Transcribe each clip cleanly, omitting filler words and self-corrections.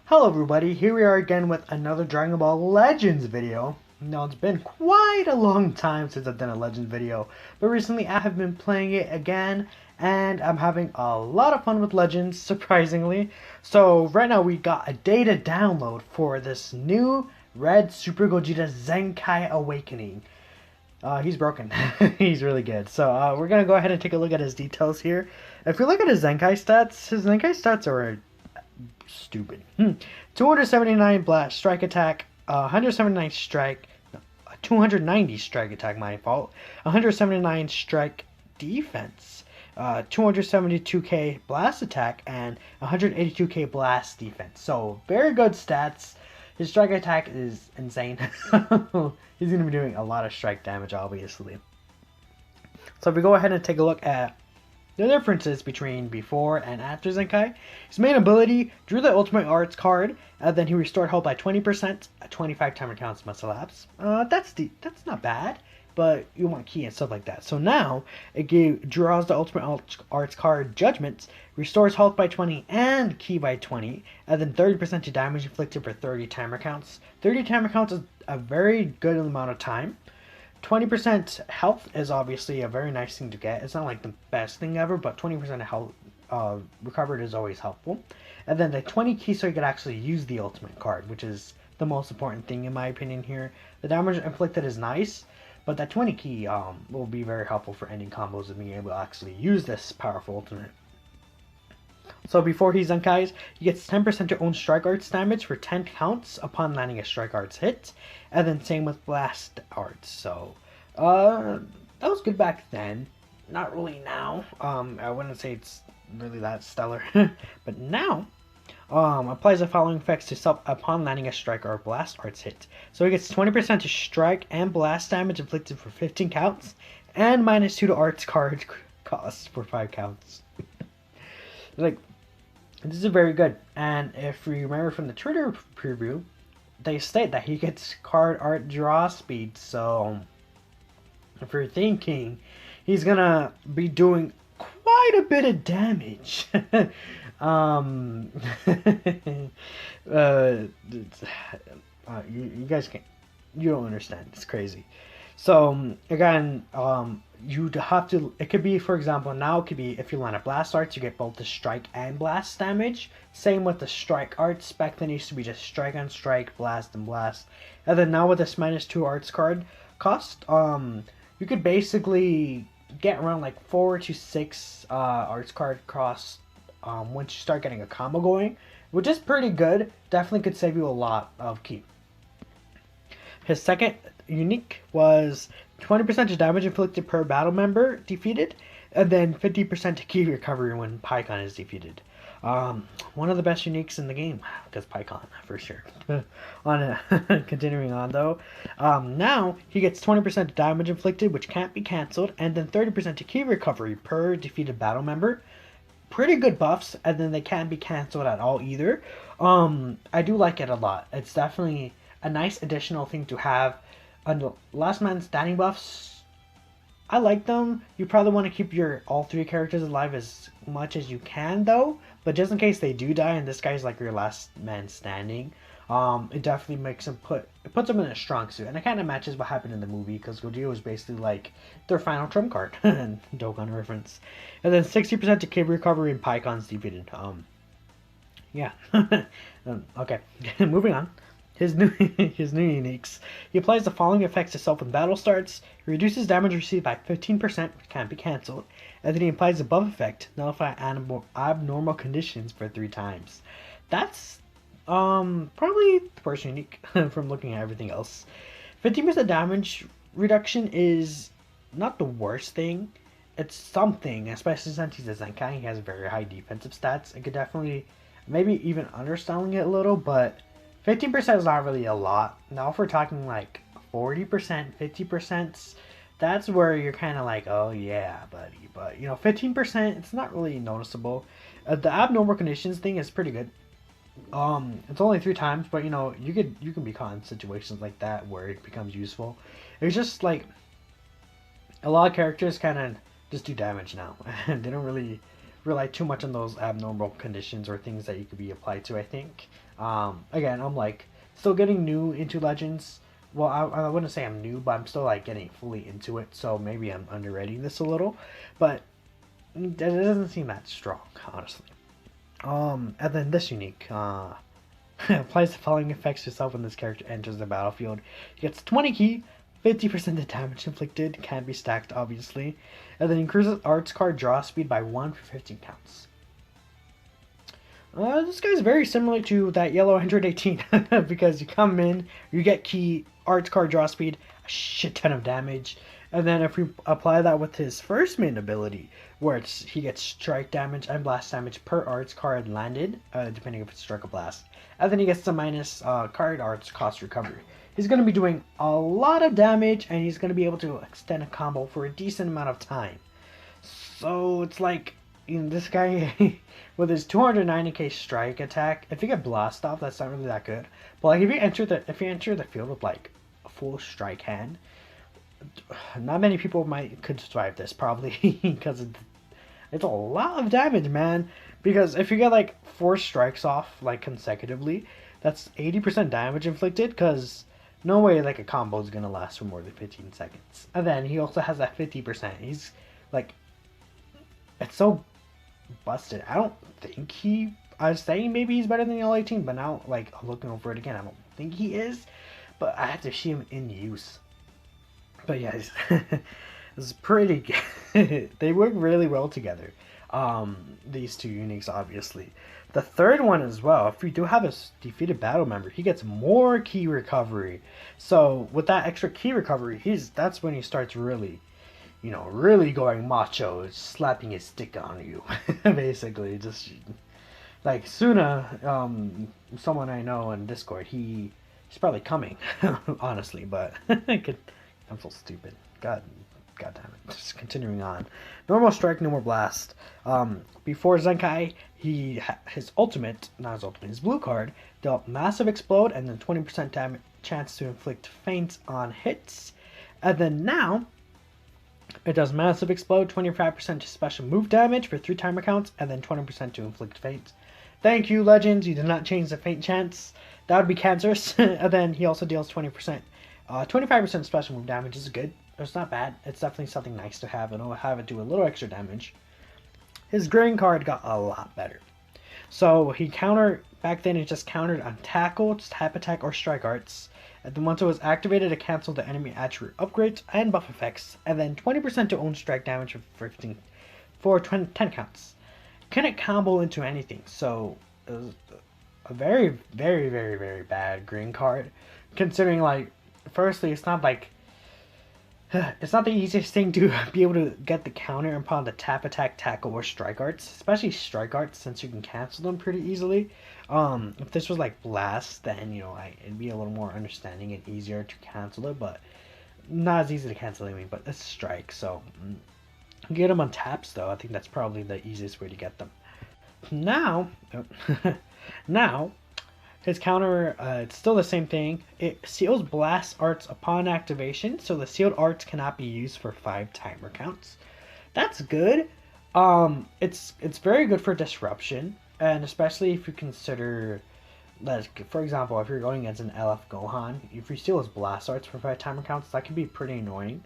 Hello everybody, here we are again with another Dragon Ball Legends video. Now it's been quite a long time since I've done a Legends video, but recently I have been playing it again and I'm having a lot of fun with Legends, surprisingly. So right now we got a data download for this new Red Super Gogeta Zenkai Awakening. He's broken. He's really good. So we're going to go ahead and take a look at his details here. If you look at his Zenkai stats are stupid. 279 blast strike attack, 179 strike, 290 strike attack, my fault, 179 strike defense, 272k blast attack, and 182k blast defense. So very good stats. His strike attack is insane. He's going to be doing a lot of strike damage, obviously. So if we go ahead and take a look at the differences between before and after Zenkai: his main ability drew the Ultimate Arts card, and then he restored health by 20% at 25 timer counts must elapse. That's not bad, but you want ki and stuff like that. So now it draws the Ultimate Arts card Judgments, restores health by 20 and ki by 20, and then 30% to damage inflicted for 30 timer counts. 30 timer counts is a very good amount of time. 20% health is obviously a very nice thing to get. It's not like the best thing ever, but 20% health recovered is always helpful. And then the 20 ki so you could actually use the ultimate card, which is the most important thing in my opinion here. The damage inflicted is nice, but that 20 ki will be very helpful for ending combos and being able to actually use this powerful ultimate. So before he Zenkais, he gets 10% to own Strike Arts damage for 10 counts upon landing a Strike Arts hit. And then same with Blast Arts. So, that was good back then. Not really now. I wouldn't say it's really that stellar. But now, applies the following effects to self upon landing a Strike or Blast Arts hit. So he gets 20% to Strike and Blast damage inflicted for 15 counts. And -2 to Arts card cost for 5 counts. Like, this is very good. And if you remember from the Twitter preview, they state that he gets card art draw speed. So if you're thinking he's gonna be doing quite a bit of damage, you guys you don't understand. It's crazy. So again, you'd have to, it could be, for example, now it could be if you land a Blast Arts, you get both the strike and blast damage. Same with the Strike Arts. Back then it used to be just strike on strike, blast and blast. And then now with this -2 Arts card cost, you could basically get around like 4 to 6 Arts card cost once you start getting a combo going, which is pretty good. Definitely could save you a lot of ki. His second unique was 20% to damage inflicted per battle member defeated, and then 50% to ki recovery when Pikkon is defeated. One of the best uniques in the game, because Pikkon, for sure. Continuing on though, now he gets 20% damage inflicted, which can't be cancelled, and then 30% to ki recovery per defeated battle member. Pretty good buffs, and then they can't be cancelled at all either. I do like it a lot. It's definitely a nice additional thing to have. And Last Man Standing buffs, I like them. You probably want to keep your all 3 characters alive as much as you can though, but just in case they do die and this guy's like your last man standing, it definitely makes him puts them in a strong suit, and it kind of matches what happened in the movie, because Gogeta was basically like their final trump card. Dokkan reference. And then 60% to ki recovery and Pikkon's defeated. Yeah. Okay. Moving on. His new uniques. He applies the following effects to self when battle starts. He reduces damage received by 15%, which can't be cancelled. And then he applies the buff effect, nullify abnormal conditions for 3 times. That's probably the worst unique from looking at everything else. 15% damage reduction is not the worst thing. It's something, especially since he's a Zenkai. He has very high defensive stats. It could definitely, maybe even underselling it a little, but 15% is not really a lot. Now if we're talking like 40%, 50%, that's where you're kind of like, oh yeah, buddy. But 15%, it's not really noticeable. The abnormal conditions thing is pretty good. It's only 3 times, but you can be caught in situations like that where it becomes useful. It's just like a lot of characters kind of just do damage now, and they don't really rely too much on those abnormal conditions or things that you could be applied to, I think. Again, I'm like still getting new into Legends. Well, I wouldn't say I'm new, but I'm still like getting fully into it, so maybe I'm underrating this a little. But it doesn't seem that strong, honestly. And then this unique, applies the following effects to yourself when this character enters the battlefield. He gets 20 ki, 50% of damage inflicted, can't be stacked obviously, and then increases arts card draw speed by 1 for 15 counts. This guy's very similar to that yellow 118 because you come in, you get key, arts card draw speed, a shit ton of damage, and then if we apply that with his first main ability, where he gets strike damage and blast damage per arts card landed, depending if it's strike or blast, and then he gets the minus card arts cost recovery. He's going to be doing a lot of damage, and he's going to be able to extend a combo for a decent amount of time. So it's like, you know, this guy with his 290k strike attack, if you get blast off, that's not really that good. But like if you enter the field with like a full strike hand, not many people could survive this probably because it's a lot of damage, man. Because if you get like 4 strikes off like consecutively, that's 80% damage inflicted. Because no way like a combo is gonna last for more than 15 seconds. And then he also has that 50%. He's like, it's so busted. I don't think I was saying maybe he's better than the L18, but now like looking over it again, I don't think he is. But I have to see him in use. But yeah, it's pretty good. They work really well together. These two uniques, obviously. The third one as well, if you do have a defeated battle member, he gets more key recovery. So with that extra key recovery, that's when he starts really, you know, really going macho, slapping his stick on you. Basically, just like Suna, someone I know in Discord, he's probably coming, honestly, but I'm so stupid. God damn it. Just continuing on. Normal strike, no more blast. Before Zenkai, his ultimate, not his ultimate, his blue card, dealt massive explode and then 20% chance to inflict feints on hits. And then now, it does massive explode, 25% to special move damage for 3 timer counts, and then 20% to inflict feints. Thank you, Legends. You did not change the feint chance. That would be cancerous. And then he also deals 20%. 25% special move damage is good. It's not bad. It's definitely something nice to have, and I'll have it do a little extra damage. His green card got a lot better. So back then it just countered on tackle, tap attack, or strike arts. And then once it was activated, it canceled the enemy attribute upgrades and buff effects. And then 20% to own strike damage for 10 counts. Couldn't combo into anything. So it was a very, very, very, very bad green card. Considering like, firstly, it's not the easiest thing to be able to get the counter upon the tap attack, tackle, or strike arts, especially strike arts, since you can cancel them pretty easily. If this was like blast, then you know it'd be a little more understanding and easier to cancel it, but not as easy to cancel. I mean, but it's strike, so get them on taps though. I think that's probably the easiest way to get them. Now, his counter, it's still the same thing. It seals blast arts upon activation, so the sealed arts cannot be used for 5 timer counts. That's good. It's very good for disruption, and especially if you consider, like, for example, if you're going against an LF Gohan, if you steal his blast arts for 5 timer counts, that can be pretty annoying.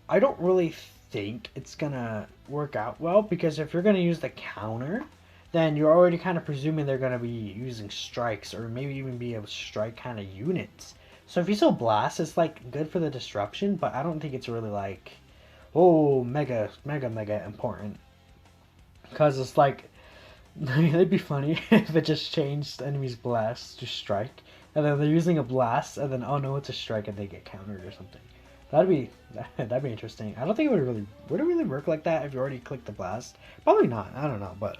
I don't really think it's gonna work out well, because if you're gonna use the counter, then you're already kind of presuming they're going to be using strikes, or maybe even be able to strike kind of units. So if you still blast, it's like good for the disruption, but I don't think it's really like, oh, mega important. Because it's like, it'd be funny if it just changed enemies' blast to strike, and then they're using a blast, and then, oh no, it's a strike, and they get countered or something. That'd be interesting. I don't think it would it really work like that if you already clicked the blast? Probably not. I don't know, but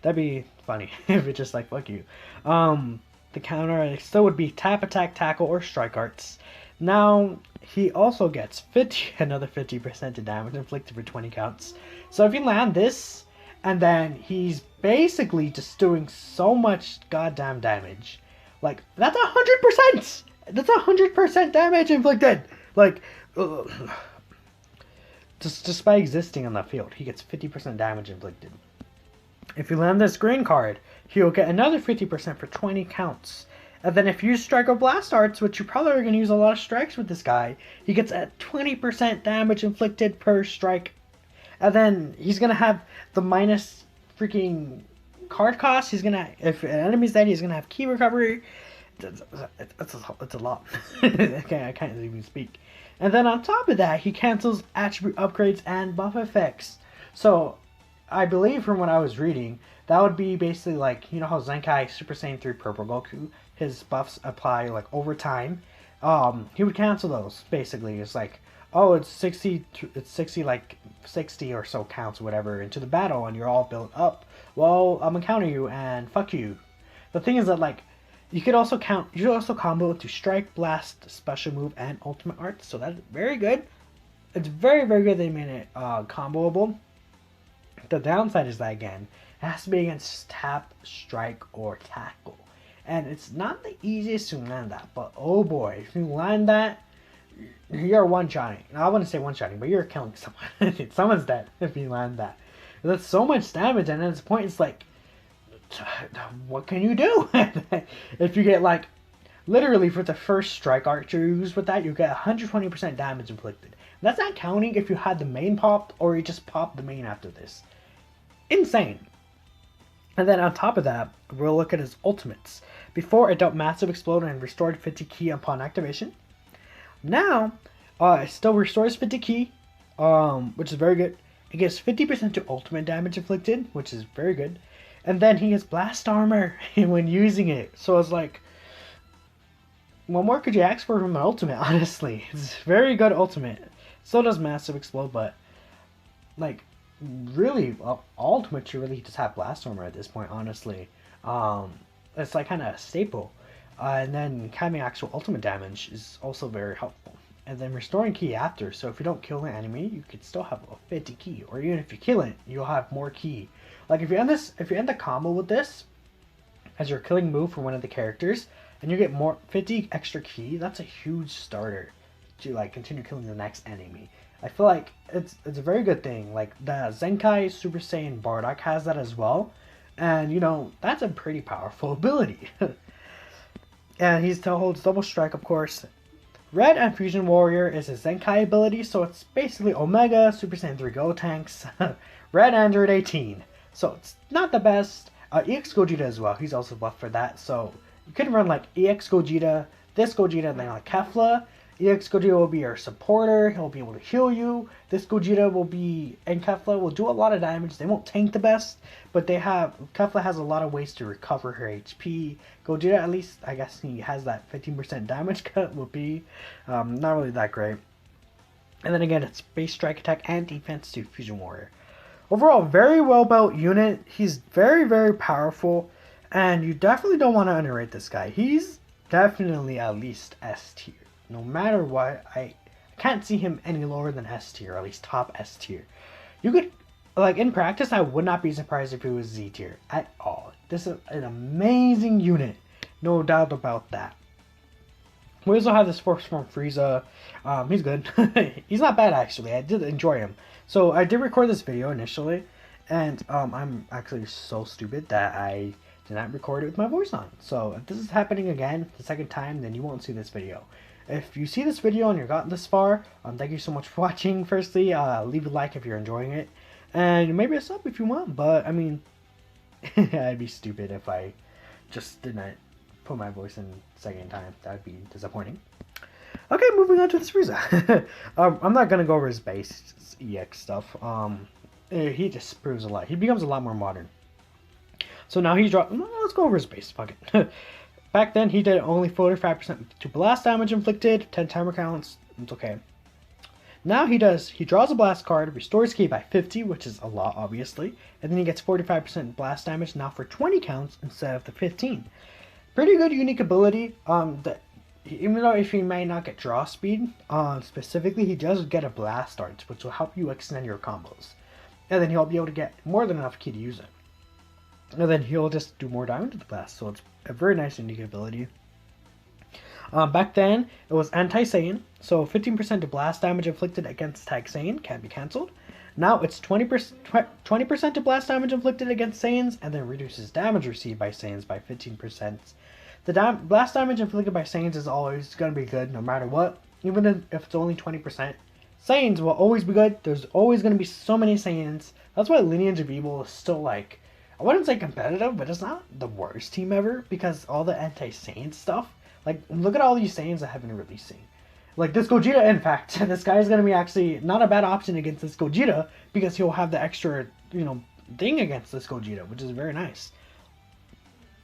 that'd be funny if it's just like, fuck you. The counter still would be tap, attack, tackle, or strike arts. Now, he also gets another 50% to damage inflicted for 20 counts. So if you land this, and then he's basically just doing so much goddamn damage. Like, that's 100%! That's 100% damage inflicted! Like, just by existing on the field, he gets 50% damage inflicted. If you land this green card, he'll get another 50% for 20 counts. And then if you use Strike or Blast Arts, which you probably are going to use a lot of strikes with this guy, he gets a 20% damage inflicted per strike. And then he's going to have the minus freaking card cost. He's going to, if an enemy's dead, he's going to have key recovery. It's a lot. I can't even speak. And then on top of that, he cancels attribute upgrades and buff effects. So I believe from what I was reading, that would be basically like, you know how Zenkai Super Saiyan 3 Purple Goku, his buffs apply like over time. He would cancel those basically. It's like, oh, it's 60 like 60 or so counts or whatever into the battle and you're all built up. Well, I'm gonna counter you and fuck you. The thing is that like you could also combo to Strike, Blast, Special Move, and Ultimate Art. So that's very good. It's very, very good they made it comboable. The downside is that, again, it has to be against Tap, Strike, or Tackle. And it's not the easiest to land that. But, oh boy, if you land that, you're one-shotting. I wouldn't say one-shotting, but you're killing someone. Someone's dead if you land that. That's so much damage, and at this point, it's like, what can you do? If you get like literally for the first strike archer you use with that, you get 120% damage inflicted. That's not counting if you had the main popped or you just popped the main after this. Insane. And then on top of that, we'll look at his ultimates. Before, it dealt massive explode and restored 50 ki upon activation. Now it still restores 50 ki, which is very good. It gives 50% to ultimate damage inflicted, which is very good. And then he has blast armor when using it. So it's like, what more could you ask for from an ultimate, honestly? It's very good ultimate. Still does massive explode, but like, really, ultimate you really just have blast armor at this point, honestly. It's like kind of a staple. And then having actual ultimate damage is also very helpful. And then restoring ki after, so if you don't kill the enemy, you could still have a 50 ki. Or even if you kill it, you'll have more ki. Like if you end the combo with this as your killing move for one of the characters, and you get more 50 extra ki, that's a huge starter to like continue killing the next enemy. I feel like it's a very good thing. Like the Zenkai Super Saiyan Bardock has that as well, and you know that's a pretty powerful ability. And he still holds double strike, of course. Red and Fusion Warrior is his Zenkai ability, so it's basically Omega Super Saiyan 3 Go tanks. Red Android 18. So it's not the best. EX Gogeta as well. He's also buffed for that. So you could run like EX Gogeta, this Gogeta, and then like Kefla. EX Gogeta will be your supporter. He'll be able to heal you. This Gogeta will be, and Kefla will do a lot of damage. They won't tank the best, but Kefla has a lot of ways to recover her HP. Gogeta, at least, I guess he has that 15% damage cut, will be not really that great. And then again, it's base strike attack and defense to Fusion Warrior. Overall, very well built unit. He's very, very powerful, and you definitely don't want to underrate this guy. He's definitely at least S tier. No matter what, I can't see him any lower than S tier, or at least top S tier. You could, like in practice, I would not be surprised if he was Z tier at all. This is an amazing unit, no doubt about that. We also have this Force Form Frieza. He's good. He's not bad actually. I did enjoy him. So I did record this video initially, and I'm actually so stupid that I did not record it with my voice on. So if this is happening again, the second time, then you won't see this video. If you see this video and you've gotten this far, thank you so much for watching. Firstly, leave a like if you're enjoying it, and maybe a sub if you want. But I mean, I'd be stupid if I just didn't put my voice in second time. That'd be disappointing. Okay, moving on to this Frieza. I'm not gonna go over his base EX stuff. He just proves a lot. He becomes a lot more modern. So now he's dropped. Let's go over his base. Fuck it. Back then he did only 45% to blast damage inflicted, 10 timer counts. It's okay. Now he draws a blast card, restores ki by 50, which is a lot obviously, and then he gets 45% blast damage now for 20 counts instead of the 15. Pretty good unique ability. Even though if he may not get draw speed, specifically he does get a blast art, which will help you extend your combos. And then he'll be able to get more than enough ki to use it. And then he'll just do more damage with the blast, so it's a very nice unique ability. Back then, it was anti-Saiyan, so 15% to blast damage inflicted against tag Saiyan can be cancelled. Now it's 20% to blast damage inflicted against Saiyans, and then reduces damage received by Saiyans by 15%. The blast damage inflicted by Saiyans is always going to be good no matter what, even if it's only 20%. Saiyans will always be good. There's always going to be so many Saiyans. That's why Lineage of Evil is still like, I wouldn't say competitive, but it's not the worst team ever because all the anti-Saiyan stuff. Like, look at all these Saiyans that have been releasing. Like this Gogeta, in fact, this guy is going to be actually not a bad option against this Gogeta because he'll have the extra, thing against this Gogeta, which is very nice.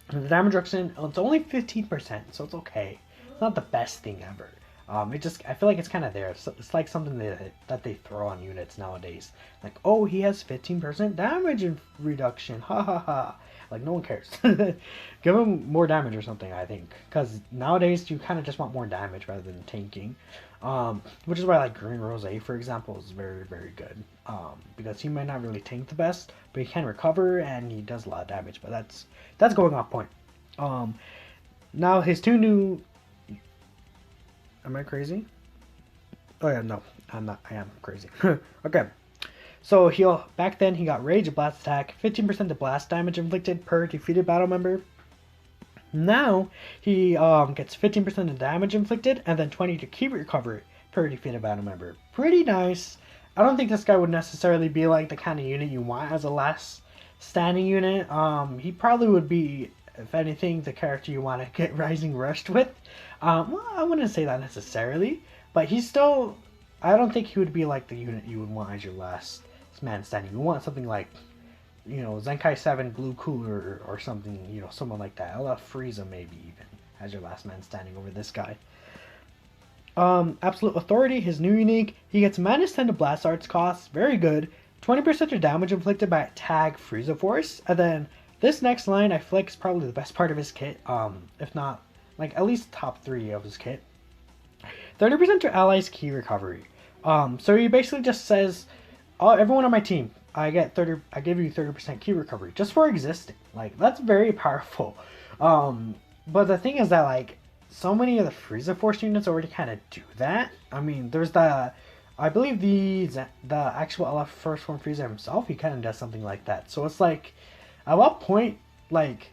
And the damage reduction, it's only 15%, so it's okay. It's not the best thing ever. I feel like it's kind of there. It's like something that they throw on units nowadays. Like, oh, he has 15% damage reduction. Ha ha ha. Like, no one cares. Give him more damage or something, I think. Because nowadays, you kind of just want more damage rather than tanking. Which is why, like, Green Rose, for example, is very, very good. Because he might not really tank the best, but he can recover, and he does a lot of damage. But that's going off point. Now, his two new... Am I crazy? Oh yeah, no, I'm not. I am crazy. Okay. So back then he got Rage Blast Attack, 15% of blast damage inflicted per defeated battle member. Now he gets 15% of damage inflicted and then 20 to ki recovery per defeated battle member. Pretty nice. I don't think this guy would necessarily be like the kind of unit you want as a last standing unit. He probably would be, if anything, the character you want to get Rising Rushed with. Well, I wouldn't say that necessarily, but he's still... I don't think he would be like the unit you would want as your last man standing. You want something like, Zenkai 7 Blue Cooler or something, someone like that. I love Frieza maybe even as your last man standing over this guy. Absolute Authority, his new unique. He gets -10 to Blast Arts costs. Very good. 20% of damage inflicted by Tag Frieza Force. And then this next line I feel like is probably the best part of his kit. If not, like at least top 3 of his kit. 30% to allies ki recovery. So he basically just says, "Oh, everyone on my team, I give you 30% ki recovery just for existing." Like that's very powerful. But the thing is that like so many of the Frieza Force units already kind of do that. I mean, there's I believe the actual LF First Form Frieza himself, he kind of does something like that. So it's like, at what point, like,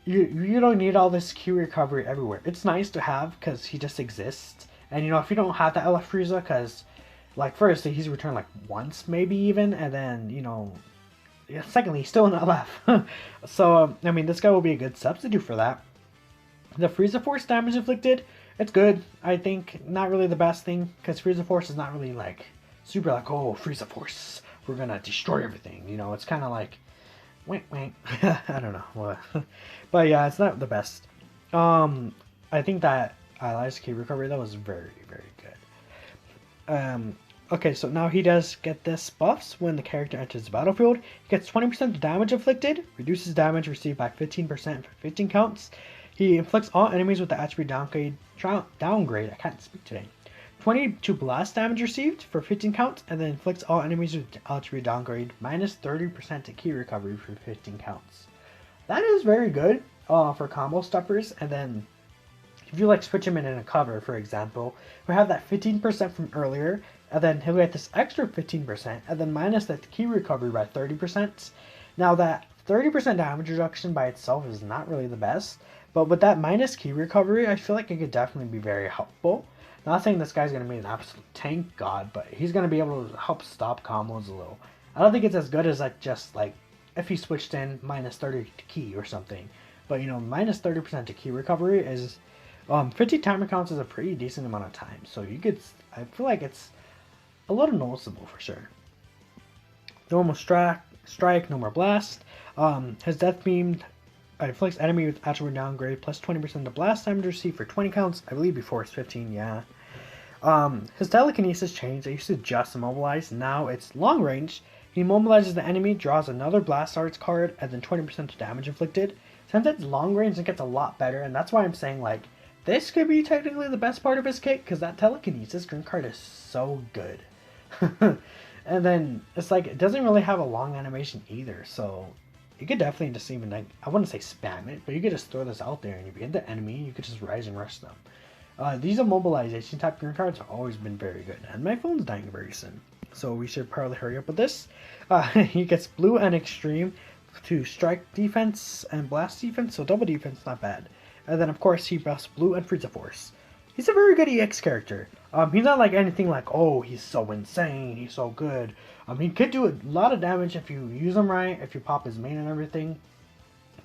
you don't need all this ki recovery everywhere. It's nice to have because he just exists. And if you don't have the LF Frieza, because like first he's returned like once maybe even, and then secondly he's still in LF. So I mean this guy will be a good substitute for that. The Frieza Force damage inflicted, it's good. I think not really the best thing because Frieza Force is not really like super like, oh, Frieza Force, we're gonna destroy everything. It's kind of like wink wink. I don't know. But yeah, it's not the best. I think that allies ki recovery that was very, very good. Okay, so now he does get this buffs when the character enters the battlefield. He gets 20% of damage inflicted, reduces damage received by 15% for 15 counts. He inflicts all enemies with the attribute downgrade. I can't speak today. 22 blast damage received for 15 counts, and then inflicts all enemies with attribute downgrade minus 30% to ki recovery for 15 counts. That is very good for combo stuffers. And then if you like switch him in a cover, for example, we have that 15% from earlier, and then he'll get this extra 15%, and then minus that ki recovery by 30%. Now that 30% damage reduction by itself is not really the best, but with that minus ki recovery, I feel like it could definitely be very helpful. Not saying this guy's going to be an absolute tank god, but he's going to be able to help stop combos a little. I don't think it's as good as like just like if he switched in minus 30 to ki or something. But minus 30% to ki recovery is 50 timer counts is a pretty decent amount of time. So I feel like it's a little noticeable for sure. Normal strike, no more blast. His death beam inflicts enemy with attribute downgrade plus 20% of blast damage received for 20 counts. I believe before it's 15, yeah. His telekinesis changed. It used to just immobilize. Now it's long range. He immobilizes the enemy, draws another blast arts card, and then 20% of damage inflicted. Since it's long range, it gets a lot better, and that's why I'm saying like this could be technically the best part of his kit, because that telekinesis green card is so good. And then it's like it doesn't really have a long animation either, so you could definitely just even like, I wouldn't say spam it, but you could just throw this out there, and if you hit the enemy, you could just rise and rush them. These immobilization type green cards have always been very good, and my phone's dying very soon. so we should probably hurry up with this. He gets blue and extreme to strike defense and blast defense, so double defense, not bad. And then of course he buffs blue and Frieza Force. He's a very good EX character. He's not like anything like, oh, he's so insane, he's so good. He could do a lot of damage if you use him right, if you pop his main and everything.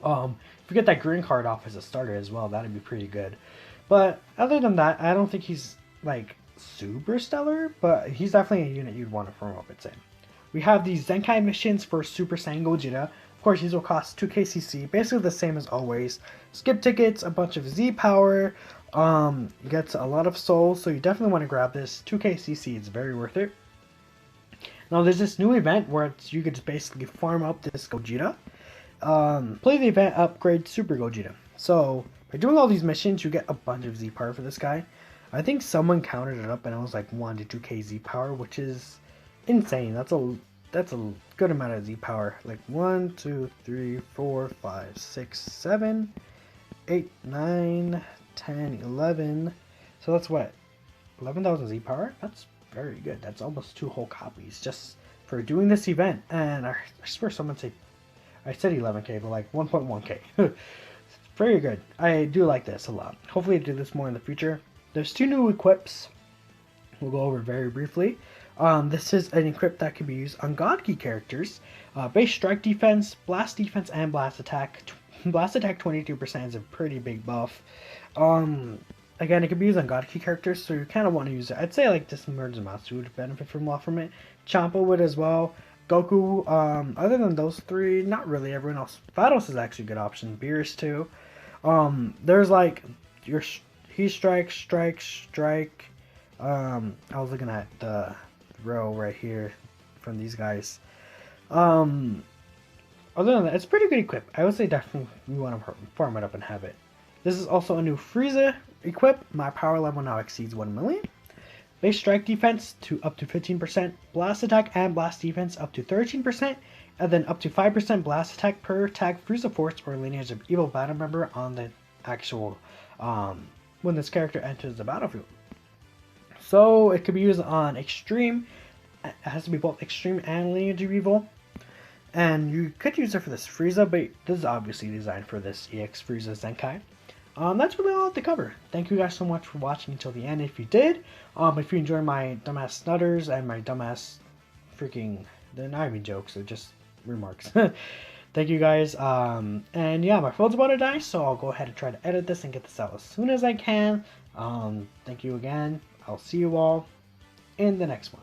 If you get that green card off as a starter as well, that'd be pretty good. But other than that, I don't think he's like super stellar, but he's definitely a unit you'd want to firm up, I'd say. We have these Zenkai missions for Super Saiyan Gogeta. Of course, these will cost 2k CC, basically the same as always. Skip tickets, a bunch of Z power, gets a lot of souls, so you definitely want to grab this. 2k CC, it's very worth it. Now there's this new event where you could just basically farm up this Gogeta. Play the event, upgrade Super Gogeta. So by doing all these missions, you get a bunch of Z power for this guy. I think someone counted it up and it was like 1 to 2k Z power, which is insane. That's a good amount of Z power. Like 1, 2, 3, 4, 5, 6, 7, 8, 9, 10, 11. So that's what? 11,000 Z power? That's very good. That's almost 2 whole copies just for doing this event. And I swear someone said, I said 11k, but like 1.1k. Very good. I do like this a lot. Hopefully I do this more in the future. There's 2 new equips we'll go over very briefly. This is an equip that can be used on God Key characters. Base strike defense, blast defense, and blast attack. Blast attack 22% is a pretty big buff. Again, it can be used on God Key characters, so you kind of want to use it. I'd say like this Matsu would benefit from a lot from it. Champa would as well. Goku, other than those 3, not really everyone else. Vados is actually a good option. Beerus too. There's like he strike. I was looking at the row right here from these guys. Other than that, it's a pretty good equip. I would say definitely we want to farm it up and have it. This is also a new Frieza equip. My power level now exceeds 1 million. Base strike defense to up to 15%, blast attack and blast defense up to 13%, and then up to 5% blast attack per tag Frieza Force or lineage of evil battle member on the actual when this character enters the battlefield. So it could be used on extreme. It has to be both extreme and lineage of evil. And you could use it for this Frieza, but this is obviously designed for this EX Frieza Zenkai. That's really all I have to cover. Thank you guys so much for watching until the end. If you did, if you enjoyed my dumbass snutters and my dumbass freaking, they're not even jokes, they're just remarks. Thank you guys. And yeah, my phone's about to die, so I'll go ahead and try to edit this and get this out as soon as I can. Thank you again. I'll see you all in the next one.